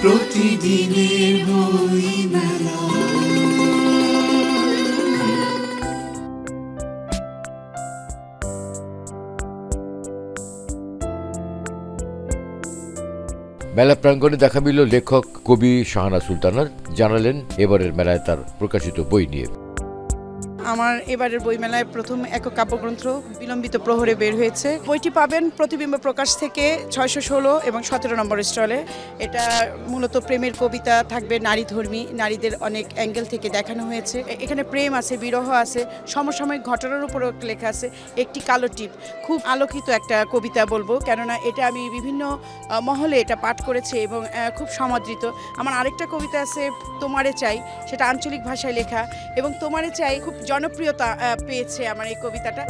প্রতিদিনের বইমেলা। মেলা প্রাঙ্গণে দেখা মিলল লেখক কবি শাহানা সুলতানার। জানালেন এবারের মেলায় তার প্রকাশিত বই নিয়ে। আমার এবারের বইমেলায় প্রথম একক কাব্যগ্রন্থ বিলম্বিত প্রহরে বের হয়েছে। বইটি পাবেন প্রতিবিম্ব প্রকাশ থেকে 616 এবং 17 নম্বর স্টলে। এটা মূলত প্রেমের কবিতা থাকবে, নারীধর্মী, নারীদের অনেক অ্যাঙ্গেল থেকে দেখানো হয়েছে। এখানে প্রেম আছে, বিরহ আছে, সমসাময়িক ঘটনার উপরও লেখা আছে। একটি কালো টিপ, খুব আলোকিত একটা কবিতা বলবো, কেননা এটা আমি বিভিন্ন মহলে এটা পাঠ করেছি এবং খুব সমাদৃত। আমার আরেকটা কবিতা আছে তোমারে চাই, সেটা আঞ্চলিক ভাষায় লেখা এবং তোমারে চাই খুব জনপ্রিয়তা পেয়েছে আমার এই কবিতাটা।